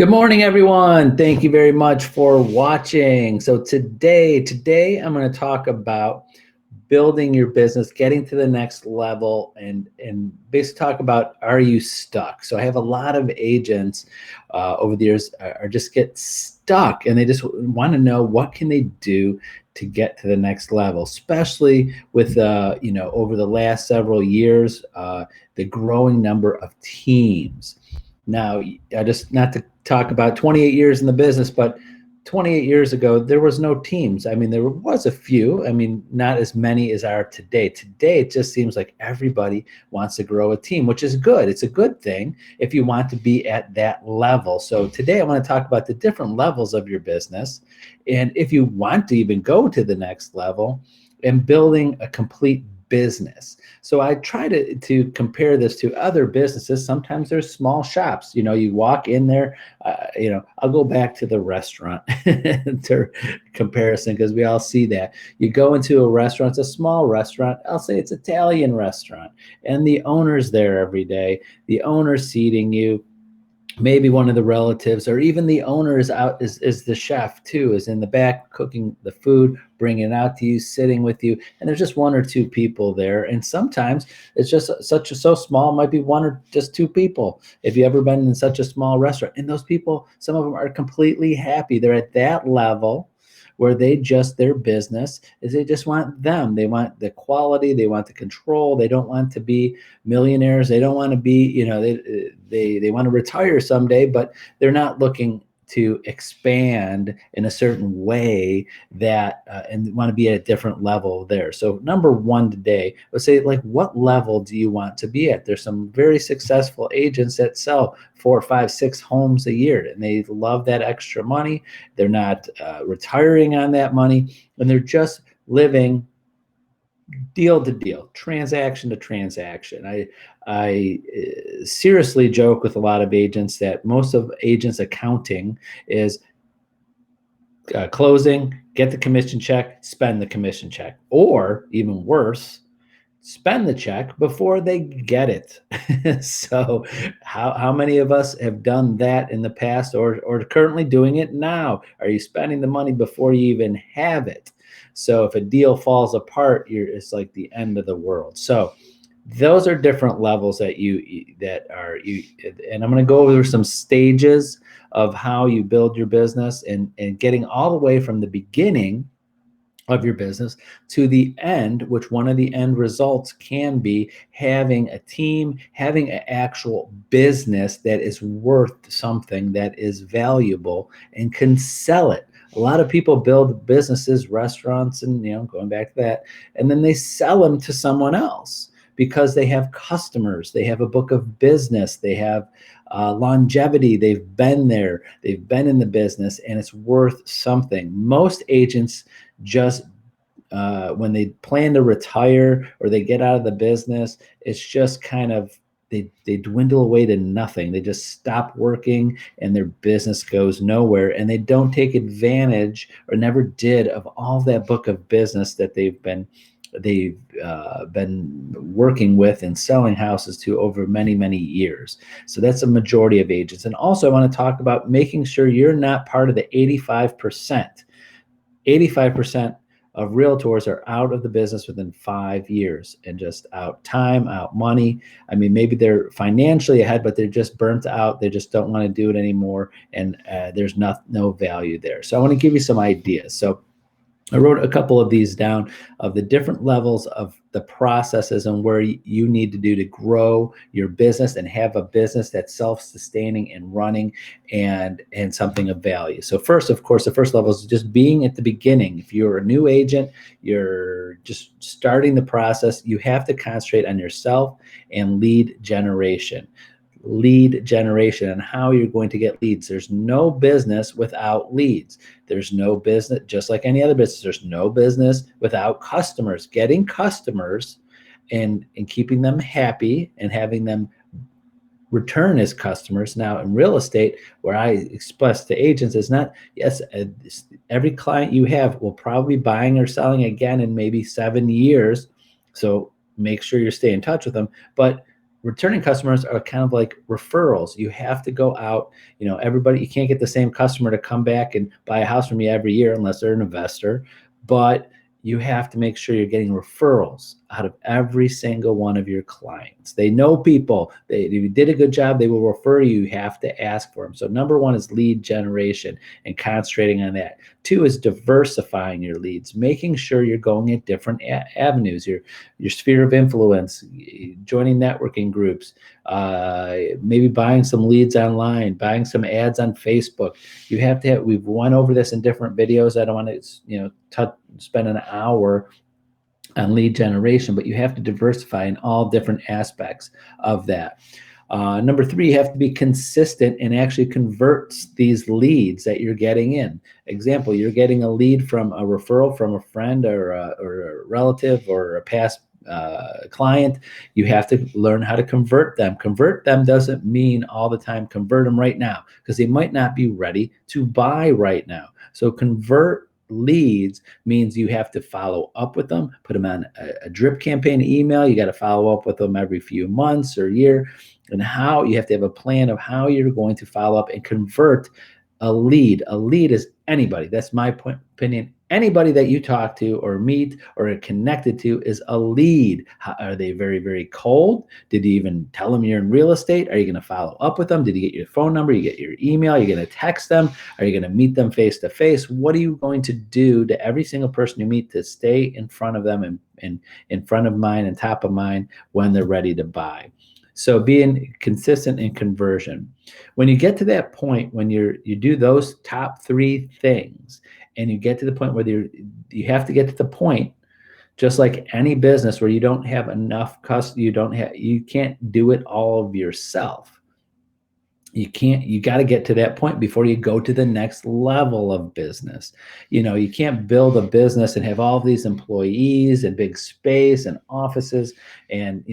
Good morning, everyone. Thank you very much for watching. So today I'm going to talk about building your business, getting to the next level, and basically talk about, are you stuck? So I have a lot of agents over the years are just get stuck, and they just want to know what can they do to get to the next level, especially with over the last several years, the growing number of teams. Now, I just not to talk about 28 years in the business, but 28 years ago, there was no teams. I mean, there was a few. I mean, not as many as are today. Today, it just seems like everybody wants to grow a team, which is good. It's a good thing if you want to be at that level. So today, I want to talk about the different levels of your business. And if you want to even go to the next level and building a complete business. So I try to compare this to other businesses. Sometimes there's small shops. You walk in there. I'll go back to the restaurant to comparison because we all see that. You go into a restaurant, it's a small restaurant. I'll say it's Italian restaurant, and the owner's there every day. The owner's seating you. Maybe one of the relatives or even the owner is out, is the chef too, is in the back cooking the food, bringing it out to you, sitting with you, and there's just one or two people there. And sometimes it's just so small, it might be one or just two people if you ever been in such a small restaurant. And those people, some of them are completely happy. They're at that level where their business is, they just want them. They want the quality, they want the control. They don't want to be millionaires. They don't want to be, they want to retire someday, but they're not looking to expand in a certain way that and want to be at a different level there. So number one today, let's say, like, what level do you want to be at? There's some very successful agents that sell 4, 5, 6 homes a year, and they love that extra money. They're not retiring on that money, and they're just living deal to deal, transaction to transaction. I seriously joke with a lot of agents that most of agents' accounting is closing, get the commission check, spend the commission check, or even worse, spend the check before they get it. So how many of us have done that in the past or currently doing it now? Are you spending the money before you even have it? So if a deal falls apart, it's like the end of the world. So those are different levels and I'm going to go over some stages of how you build your business and getting all the way from the beginning of your business to the end, which one of the end results can be having a team, having an actual business that is worth something, that is valuable, and can sell it. A lot of people build businesses, restaurants, and going back to that, and then they sell them to someone else because they have customers, they have a book of business, they have longevity, they've been there, they've been in the business, and it's worth something. Most agents just when they plan to retire or they get out of the business, it's just kind of they dwindle away to nothing. They just stop working and their business goes nowhere, and they don't take advantage, or never did, of all that book of business that they've been working with and selling houses to over many years. So that's a majority of agents. And also, I want to talk about making sure you're not part of the 85%. 85% of realtors are out of the business within 5 years, and just out time, out money. I mean, maybe they're financially ahead, but they're just burnt out. They just don't want to do it anymore, and there's no value there. So I want to give you some ideas. So I wrote a couple of these down of the different levels of the processes and where you need to do to grow your business and have a business that's self-sustaining and running and something of value. So first, of course, the first level is just being at the beginning. If you're a new agent, you're just starting the process, you have to concentrate on yourself and lead generation and how you're going to get leads. There's no business without leads. There's no business, just like any other business, there's no business without customers. Getting customers and keeping them happy and having them return as customers. Now, in real estate, where I express to agents is not, yes, every client you have will probably be buying or selling again in maybe 7 years. So make sure you stay in touch with them. But returning customers are kind of like referrals. You have to go out, everybody, you can't get the same customer to come back and buy a house from you every year unless they're an investor, but you have to make sure you're getting referrals out of every single one of your clients. They know people. If you did a good job, they will refer you. You have to ask for them. So number one is lead generation and concentrating on that. Two is diversifying your leads, making sure you're going at different avenues, your sphere of influence, joining networking groups, maybe buying some leads online, buying some ads on Facebook. You have to have, we've went over this in different videos. I don't want to, spend an hour on lead generation, but you have to diversify in all different aspects of that. Number three, you have to be consistent and actually convert these leads that you're getting in. Example, you're getting a lead from a referral from a friend or a relative or a past client. You have to learn how to convert them. Convert them doesn't mean all the time convert them right now, because they might not be ready to buy right now. So convert leads means you have to follow up with them, put them on a drip campaign email. You got to follow up with them every few months or year, and how you have to have a plan of how you're going to follow up and convert a lead. A lead is anybody. That's my opinion. Anybody that you talk to or meet or are connected to is a lead. Are they very, very cold? Did you even tell them you're in real estate? Are you going to follow up with them? Did you get your phone number? You get your email? Are you going to text them? Are you going to meet them face to face? What are you going to do to every single person you meet to stay in front of them and in front of mind and top of mind when they're ready to buy? So being consistent in conversion. When you get to that point, when you do those top three things, and you get to the point where you have to get to the point, just like any business, where you don't have enough you can't do it all of yourself. You got to get to that point before you go to the next level of business. You can't build a business and have all of these employees and big space and offices and,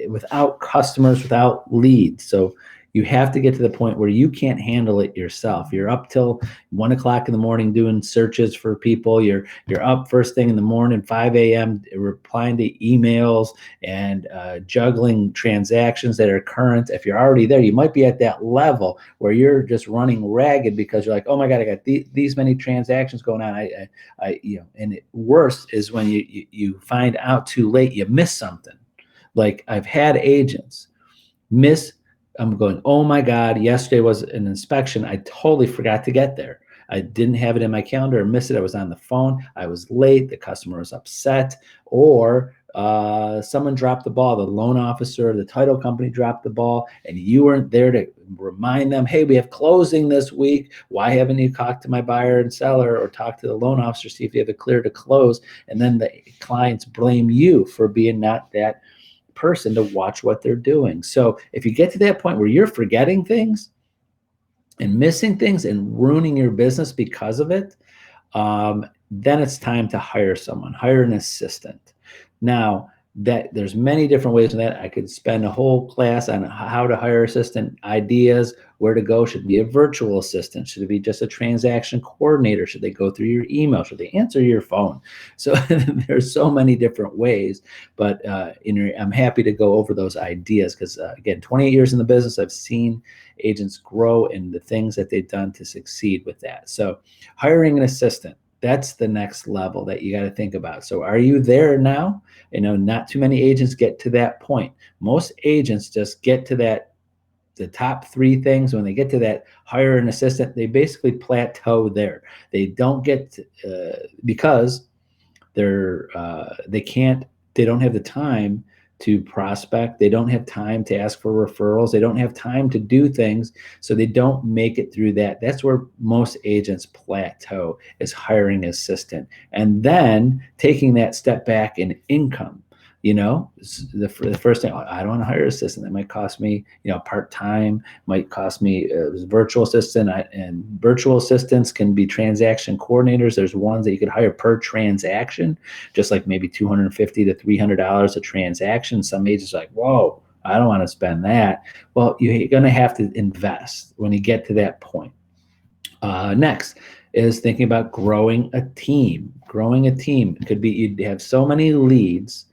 without customers, without leads. So you have to get to the point where you can't handle it yourself. You're up till 1 o'clock in the morning doing searches for people. You're up first thing in the morning, 5 a.m., replying to emails and juggling transactions that are current. If you're already there, you might be at that level where you're just running ragged because you're like, oh my God, I got these many transactions going on. And worse is when you find out too late, you miss something. Like I've had agents miss. I'm going, oh my God, yesterday was an inspection. I totally forgot to get there. I didn't have it in my calendar or missed it. I was on the phone. I was late. The customer was upset, or someone dropped the ball. The loan officer, the title company dropped the ball, and you weren't there to remind them, hey, we have closing this week. Why haven't you talked to my buyer and seller or talked to the loan officer, see if you have it clear to close? And then the clients blame you for being not that person to watch what they're doing. So if you get to that point where you're forgetting things and missing things and ruining your business because of it, then it's time to hire someone, hire an assistant. Now, that there's many different ways in that. I could spend a whole class on how to hire assistant, ideas, where to go. Should it be a virtual assistant? Should it be just a transaction coordinator? Should they go through your email? Should they answer your phone? So there's so many different ways, but I'm happy to go over those ideas because again, 28 years in the business, I've seen agents grow in the things that they've done to succeed with that. So hiring an assistant, that's the next level that you got to think about. So are you there now? Not too many agents get to that point. Most agents just get to the top three things. When they get to that hire an assistant, they basically plateau there. They don't get because they don't have the time to prospect. They don't have time to ask for referrals. They don't have time to do things. So they don't make it through that. That's where most agents plateau, is hiring an assistant. And then taking that step back in income. The first thing, I don't want to hire an assistant. That might cost me, part-time, might cost me a virtual assistant. And virtual assistants can be transaction coordinators. There's ones that you could hire per transaction, just like maybe $250 to $300 a transaction. Some agents are like, whoa, I don't want to spend that. Well, you're going to have to invest when you get to that point. Next is thinking about growing a team. Growing a team. It could be you'd have so many leads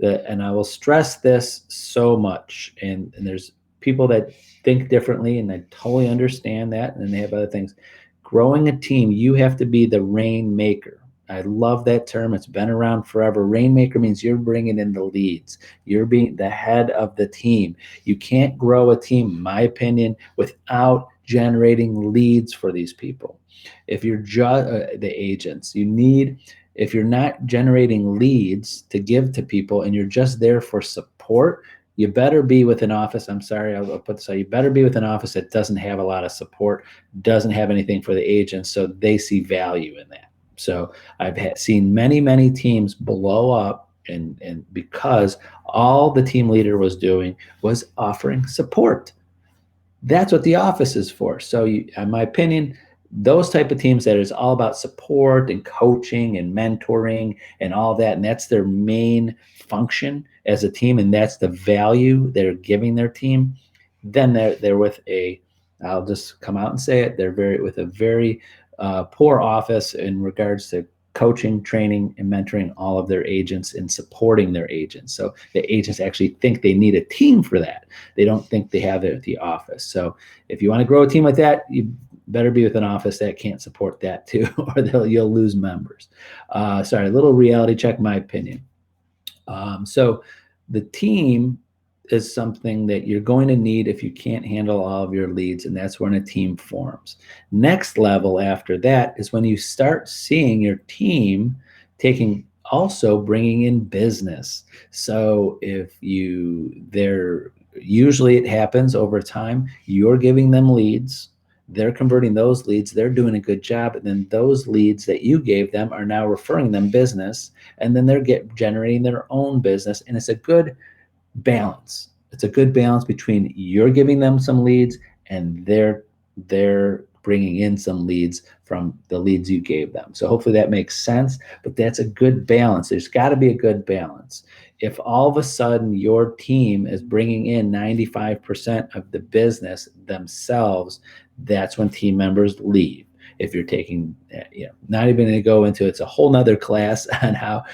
And I will stress this so much, and there's people that think differently, and I totally understand that, and they have other things. Growing a team, you have to be the rainmaker. I love that term. It's been around forever. Rainmaker means you're bringing in the leads. You're being the head of the team. You can't grow a team, in my opinion, without generating leads for these people. If you're just the agents, you need, if you're not generating leads to give to people and you're just there for support, you better be with an office. I'm sorry, I'll put this out. You better be with an office that doesn't have a lot of support, doesn't have anything for the agents, so they see value in that. So I've seen many, many teams blow up, and because all the team leader was doing was offering support. That's what the office is for. So in my opinion, those type of teams that is all about support and coaching and mentoring and all that, and that's their main function as a team, and that's the value they're giving their team, then they're with a, I'll just come out and say it, they're very with a very poor office in regards to coaching, training, and mentoring all of their agents and supporting their agents. So the agents actually think they need a team for that. They don't think they have it at the office. So if you want to grow a team like that, you better be with an office that can't support that too, or you'll lose members. Sorry, a little reality check, my opinion. So the team is something that you're going to need if you can't handle all of your leads, and that's when a team forms. Next level after that is when you start seeing your team taking, also bringing in business. So if usually it happens over time, you're giving them leads, they're converting those leads, they're doing a good job, and then those leads that you gave them are now referring them business, and then they're generating their own business, and it's a good balance. It's a good balance between you're giving them some leads and they're bringing in some leads from the leads you gave them. So hopefully that makes sense, but that's a good balance. There's got to be a good balance. If all of a sudden your team is bringing in 95% of the business themselves, that's when team members leave. If you're taking, not even going to go into, it's a whole nother class on how,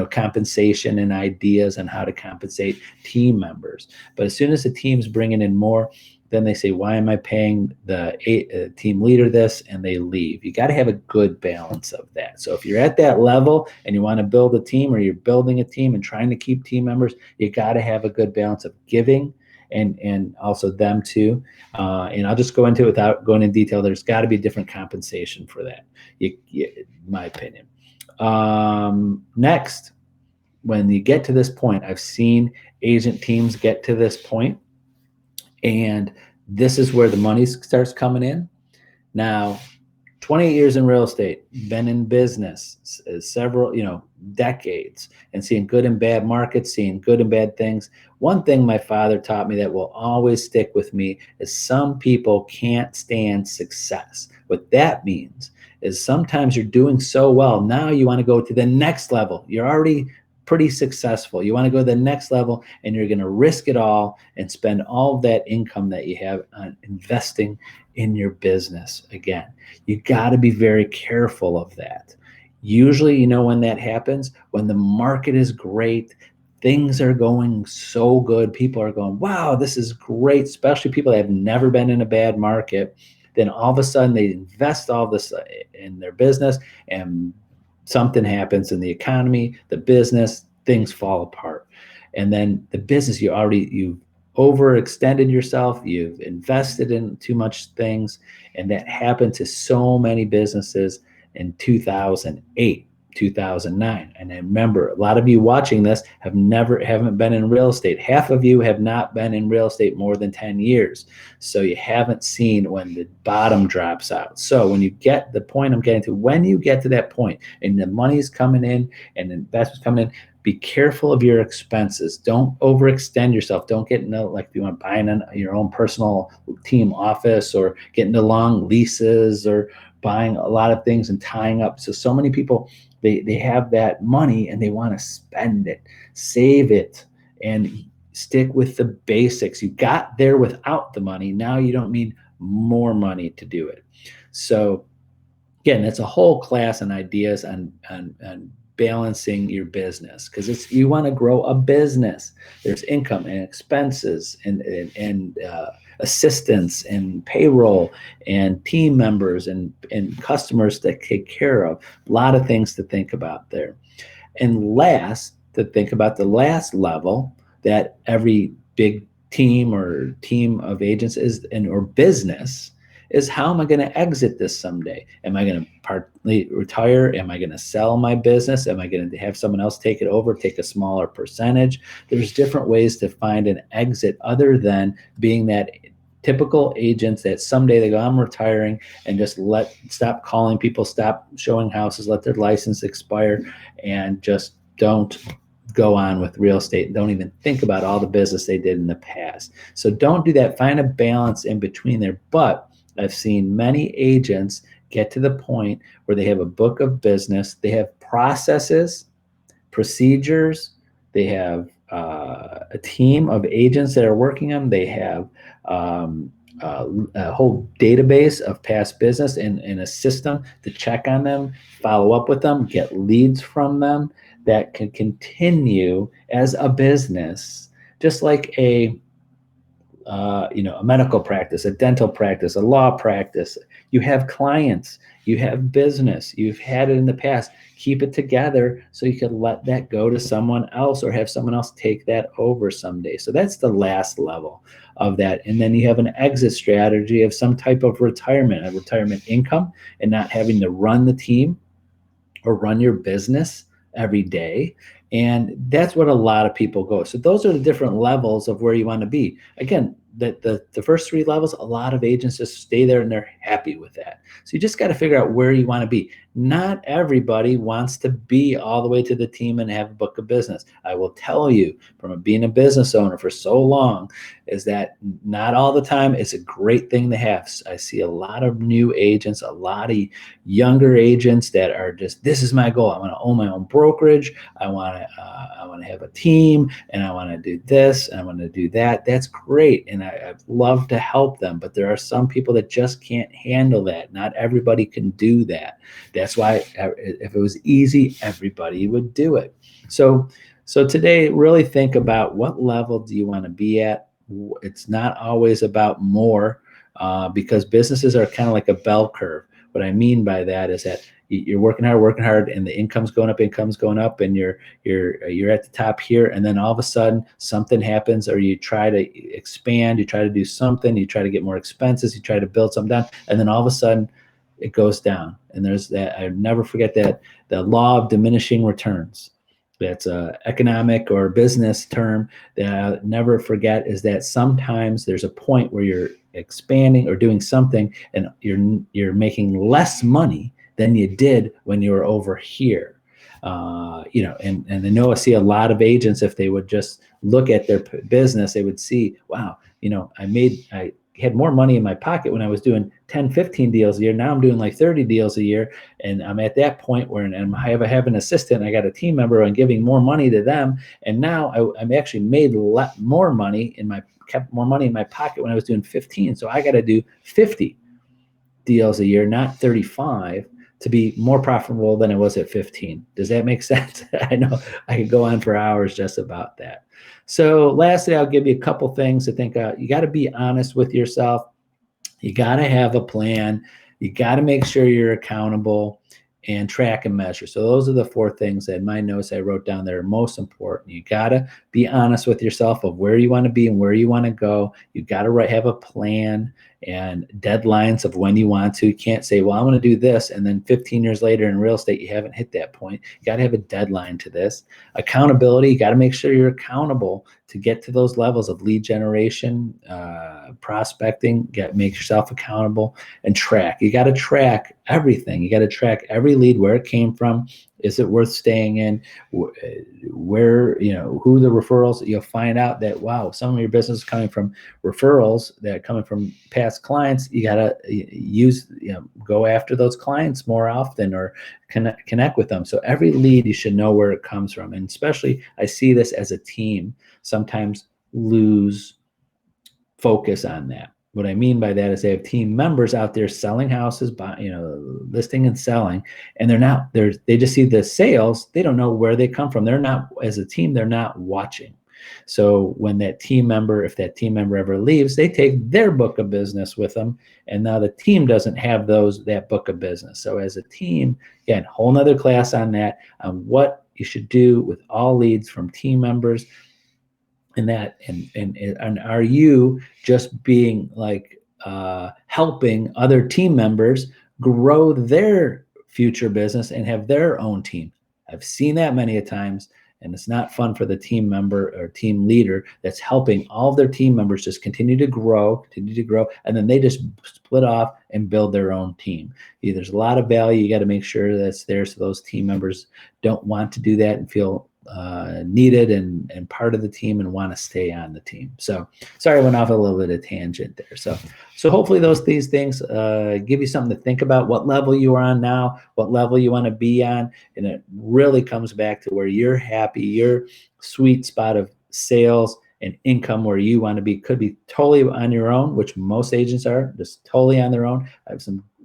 compensation and ideas on how to compensate team members. But as soon as the team's bringing in more, then they say, why am I paying the team leader this? And they leave. You got to have a good balance of that. So if you're at that level and you want to build a team, or you're building a team and trying to keep team members, you got to have a good balance of giving and also them too. And I'll just go into it without going in detail. There's got to be different compensation for that, in my opinion. Next, when you get to this point, I've seen agent teams get to this point, and this is where the money starts coming in. Now, 28 years in real estate, been in business several, decades, and seeing good and bad markets, seeing good and bad things. One thing my father taught me that will always stick with me is some people can't stand success. What that means is sometimes you're doing so well, now you want to go to the next level. You're already pretty successful. You want to go to the next level, and you're going to risk it all and spend all of that income that you have on investing in your business again. You got to be very careful of that. Usually, when that happens, when the market is great, things are going so good. People are going, wow, this is great, especially people that have never been in a bad market. Then all of a sudden they invest all this in their business, and something happens in the economy, the business, things fall apart. And then the business, you've overextended yourself, you've invested in too much things, and that happened to so many businesses in 2008, 2009. And I remember a lot of you watching this haven't been in real estate. Half of you have not been in real estate more than 10 years. So you haven't seen when the bottom drops out. So when you get the point I'm getting to, when you get to that point and the money's coming in and the investment's coming in, be careful of your expenses. Don't overextend yourself. Don't get into, like, if you want to buy your own personal team office, or get into long leases, or buying a lot of things and tying up. So many people, they have that money and they want to spend it, save it, and stick with the basics. You got there without the money. Now you don't need more money to do it. So again, that's a whole class on ideas on balancing your business, because you want to grow a business. There's income and expenses and assistance and payroll and team members and customers to take care of. A lot of things to think about there. And last, to think about the last level that every big team or team of agents is, or business, is how am I going to exit this someday? Am I going to partly retire? Am I going to sell my business? Am I going to have someone else take it over, take a smaller percentage? There's different ways to find an exit other than being that typical agents that someday they go, I'm retiring, and just stop calling people, stop showing houses, let their license expire, and just don't go on with real estate. Don't even think about all the business they did in the past. So don't do that. Find a balance in between there. But I've seen many agents get to the point where they have a book of business, they have processes, procedures, they have a team of agents that are working on them, they have a whole database of past business and a system to check on them, follow up with them, get leads from them that can continue as a business, just like a medical practice, a dental practice, a law practice. You have clients, you have business, you've had it in the past. Keep it together so you can let that go to someone else or have someone else take that over someday. So that's the last level of that. And then you have an exit strategy of some type of retirement, a retirement income, and not having to run the team or run your business every day. And that's what a lot of people go. So those are the different levels of where you want to be. Again, the first three levels, a lot of agents just stay there and they're happy with that. So you just got to figure out where you want to be. Not everybody wants to be all the way to the team and have a book of business. I will tell you, from being a business owner for so long, is that not all the time it's a great thing to have. I see a lot of new agents, a lot of younger agents that are just, this is my goal. I want to own my own brokerage. I want to have a team, and I want to do this, and I want to do that. That's great, and I'd love to help them. But there are some people that just can't handle that. Not everybody can do that. That's why if it was easy, everybody would do it. So today, really think about what level do you want to be at. It's not always about more, because businesses are kind of like a bell curve. What I mean by that is that you're working hard, and the income's going up, and you're at the top here, and then all of a sudden something happens, or you try to expand, you try to do something, you try to get more expenses, you try to build something down, and then all of a sudden it goes down. And there's that, I never forget that, the law of diminishing returns. That's an economic or business term that I'll never forget, is that sometimes there's a point where you're expanding or doing something and you're making less money than you did when you were over here. And I know I see a lot of agents, if they would just look at their business, they would see, wow, I had more money in my pocket when I was doing 10, 15 deals a year. Now I'm doing like 30 deals a year. And I'm at that point where I have an assistant, I got a team member, and giving more money to them. And now I'm actually made more money kept more money in my pocket when I was doing 15. So I got to do 50 deals a year, not 35, to be more profitable than I was at 15. Does that make sense? I know I could go on for hours just about that. So lastly, I'll give you a couple things to think about. You got to be honest with yourself. You got to have a plan. You got to make sure you're accountable and track and measure. So those are the four things that in my notes I wrote down that are most important. You got to be honest with yourself of where you want to be and where you want to go. You got to have a plan and deadlines of when you want to. You can't say, well, I want to do this, and then 15 years later in real estate, you haven't hit that point. You got to have a deadline to this. Accountability, you got to make sure you're accountable to get to those levels of lead generation, prospecting. Make yourself accountable, and track. You got to track everything. You got to track every lead, where it came from. Is it worth staying in? Where, who the referrals? You'll find out that, wow, some of your business is coming from referrals that are coming from past clients. You got to go after those clients more often, or connect with them. So every lead, you should know where it comes from. And especially, I see this as a team sometimes lose focus on that. what I mean by that is they have team members out there selling houses, listing and selling, and they just see the sales. They don't know where they come from. They're not, as a team, they're not watching. So when if that team member ever leaves, they take their book of business with them, and now the team doesn't have that book of business. So as a team, again, whole nother class on that, on what you should do with all leads from team members. And are you just being like helping other team members grow their future business and have their own team? I've seen that many a times, and it's not fun for the team member or team leader that's helping all of their team members just continue to grow, and then they just split off and build their own team. There's a lot of value. You got to make sure that's there so those team members don't want to do that and feel needed and part of the team and want to stay on the team. So sorry, I went off a little bit of tangent there. So hopefully these things give you something to think about, what level you are on now, what level you want to be on. And it really comes back to where you're happy, your sweet spot of sales and income where you want to be. Could be totally on your own, which most agents are, just totally on their own.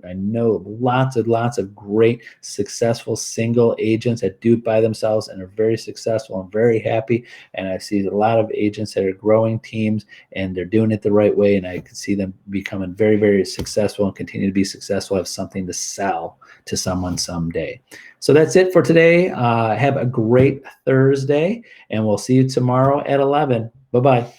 I know lots of great, successful single agents that do it by themselves and are very successful and very happy. And I see a lot of agents that are growing teams and they're doing it the right way. And I can see them becoming very, very successful and continue to be successful, have something to sell to someone someday. So that's it for today. Have a great Thursday, and we'll see you tomorrow at 11. Bye-bye.